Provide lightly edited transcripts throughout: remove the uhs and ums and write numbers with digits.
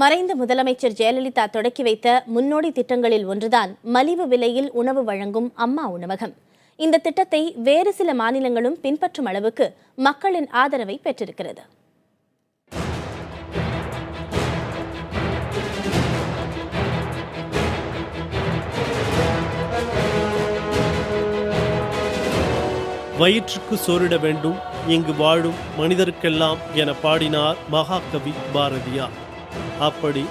மறைந்த முதலமைச்சர் ஜெயலலிதா தொடக்கி வைத்த முன்னோடி திட்டங்களில் ஒன்றுதான் மலிவு விலையில் உணவு வழங்கும் அம்மா உணவகம். இந்த திட்டத்தை வேறு சில மாநிலங்களும் பின்பற்றும் அளவுக்கு மக்களின் ஆதரவை பெற்றிருக்கிறது. வயிற்றுக்கு சோறிட வேண்டும், இங்கு வாழும் மனிதருக்கெல்லாம் என பாடினார் மகாகவி பாரதியார். அப்படி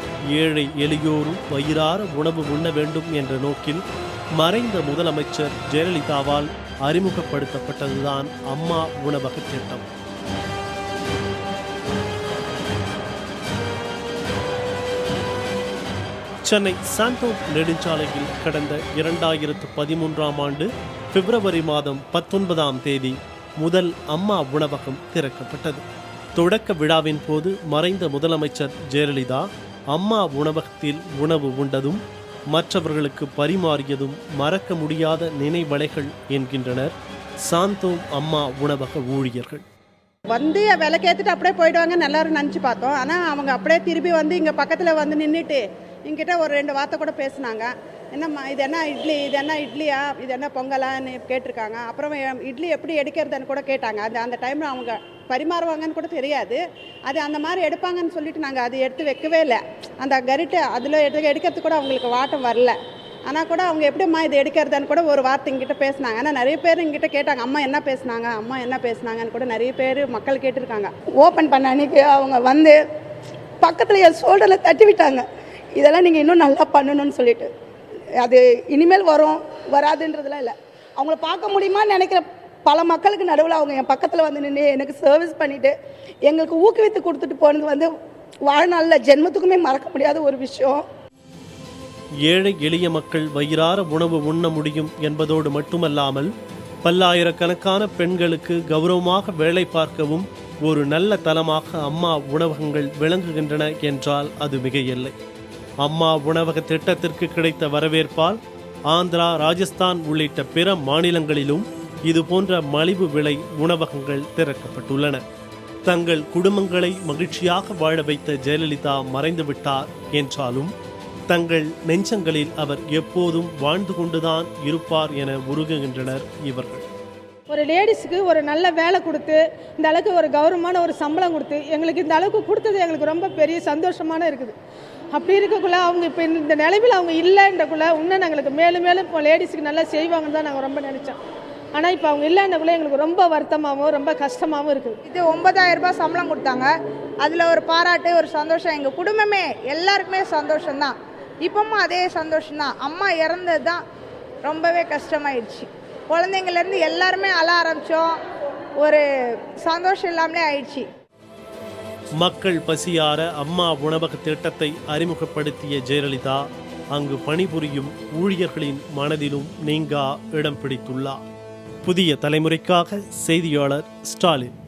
ஏழை எளியோரும் வயிறார உணவு உண்ண வேண்டும் என்ற நோக்கில் மறைந்த முதலமைச்சர் ஜெயலலிதாவால் அறிமுகப்படுத்தப்பட்டதுதான் அம்மா உணவக திட்டம். சென்னை சாந்தோம் நெடுஞ்சாலையில் கடந்த 2013ஆம் ஆண்டு பிப்ரவரி மாதம் 19ஆம் தேதி முதல் அம்மா உணவகம் திறக்கப்பட்டது. தொடக்க விழாவின் போது மறைந்த முதலமைச்சர் ஜெயலலிதா அம்மா உணவகத்தில் உணவு உண்டதும் மற்றவர்களுக்கு பரிமாறியதும் மறக்க முடியாத நினைவலைகள் என்கின்றனர் சாந்தோம் அம்மா உணவக ஊழியர்கள். வந்து விலைக்கேற்றிட்டு அப்படியே போயிடுவாங்க, எல்லாரும் நினச்சி பார்த்தோம். ஆனால் அவங்க அப்படியே திருப்பி வந்து இங்கே பக்கத்தில் வந்து நின்றுட்டு எங்கிட்ட ஒரு 2 வார்த்தை கூட பேசினாங்க. என்னம்மா இது என்ன இட்லி, இது என்ன இட்லியா, இது என்ன பொங்கலான்னு கேட்டிருக்காங்க. அப்புறம் இட்லி எப்படி எடுக்கிறதுன்னு கூட கேட்டாங்க. அந்த டைமில் அவங்க பரிமாறுவாங்கன்னு கூட தெரியாது. அது அந்த மாதிரி எடுப்பாங்கன்னு சொல்லிட்டு நாங்கள் அது எடுத்து வைக்கவே இல்லை. அந்த கரிட்டை அதில் எடுக்கிறதுக்கு கூட அவங்களுக்கு வாட்டம் வரல. ஆனால் கூட அவங்க எப்படிம்மா இது எடுக்கிறதுன்னு கூட ஒரு வார்த்தை எங்கிட்ட பேசினாங்க. ஆனால் நிறைய பேர் எங்கிட்ட கேட்டாங்க, அம்மா என்ன பேசினாங்க, அம்மா என்ன பேசினாங்கன்னு கூட நிறைய பேர் மக்கள் கேட்டிருக்காங்க. ஓப்பன் பண்ண அன்றைக்கி அவங்க வந்து பக்கத்தில் என் ஷோல்டரில் தட்டி விட்டாங்க, இதெல்லாம் நீங்கள் இன்னும் நல்லா பண்ணணும்னு சொல்லிட்டு. அது இனிமேல் வரும் வராதுன்றதுலாம் இல்லை. அவங்கள பார்க்க முடியுமான்னு நினைக்கிற பல மக்களுக்கு நடுவில் அவங்க என் பக்கத்தில் வந்து நின்று எனக்கு சர்வீஸ் பண்ணிவிட்டு எங்களுக்கு ஊக்குவித்து கொடுத்துட்டு போனது வந்து வாழ்நாளில் ஜென்மத்துக்குமே மறக்க முடியாத ஒரு விஷயம். ஏழை எளிய மக்கள் வயிறார உணவு உண்ண முடியும் என்பதோடு மட்டுமல்லாமல் பல்லாயிரக்கணக்கான பெண்களுக்கு கௌரவமாக வேலை பார்க்கவும் ஒரு நல்ல தலமாக அம்மா உணவகங்கள் விளங்குகின்றன என்றால் அது மிகையில்லை. அம்மா உணவக திட்டத்திற்கு கிடைத்த வரவேற்பால் ஆந்திரா, ராஜஸ்தான் உள்ளிட்ட பிற மாநிலங்களிலும் இதுபோன்ற மலிவு விலை உணவகங்கள் திறக்கப்பட்டுள்ளன. தங்கள் குடும்பங்களை மகிழ்ச்சியாக வாழ வைத்த ஜெயலலிதா மறைந்துவிட்டார் என்றாலும் தங்கள் நெஞ்சங்களில் அவர் எப்போதும் வாழ்ந்து கொண்டுதான் இருப்பார் என உருகுகின்றனர் இவர்கள். ஒரு லேடிஸுக்கு ஒரு நல்ல வேலை கொடுத்து இந்த அளவுக்கு ஒரு கௌரவமான ஒரு சம்பளம் கொடுத்து எங்களுக்கு இந்த அளவுக்கு கொடுத்தது எங்களுக்கு ரொம்ப பெரிய சந்தோஷமான இருக்குது. அப்படி இருக்கக்குள்ள அவங்க இப்போ இந்த நிலைமையில் அவங்க இல்லைன்றக்குள்ள இன்னும் எங்களுக்கு மேலும் மேலும் இப்போ லேடிஸுக்கு நல்லா செய்வாங்கன்னு தான் நாங்கள் ரொம்ப நினச்சோம். ஆனால் இப்போ அவங்க இல்லைன்றக்குள்ள எங்களுக்கு ரொம்ப வருத்தமாகவும் ரொம்ப கஷ்டமாகவும் இருக்குது. இது 9000 ரூபாய் சம்பளம் கொடுத்தாங்க. அதில் ஒரு பாராட்டு, ஒரு சந்தோஷம். எங்கள் குடும்பமே எல்லாருக்குமே சந்தோஷம்தான். இப்பவும் அதே சந்தோஷம்தான். அம்மா இறந்தது தான் ரொம்பவே கஷ்டமாயிடுச்சு. குழந்தைங்கள்லேருந்து எல்லாருமே அழ ஆரம்பித்தோம். ஒரு சந்தோஷம் இல்லாமலே ஆயிடுச்சு. மக்கள் பசியார அம்மா உணவக திட்டத்தை அறிமுகப்படுத்திய ஜெயலலிதா அங்கு பணிபுரியும் ஊழியர்களின் மனதிலும் நீங்கா இடம் பிடித்துள்ளார். புதிய தலைமுறைக்காக செய்தியாளர் ஸ்டாலின்.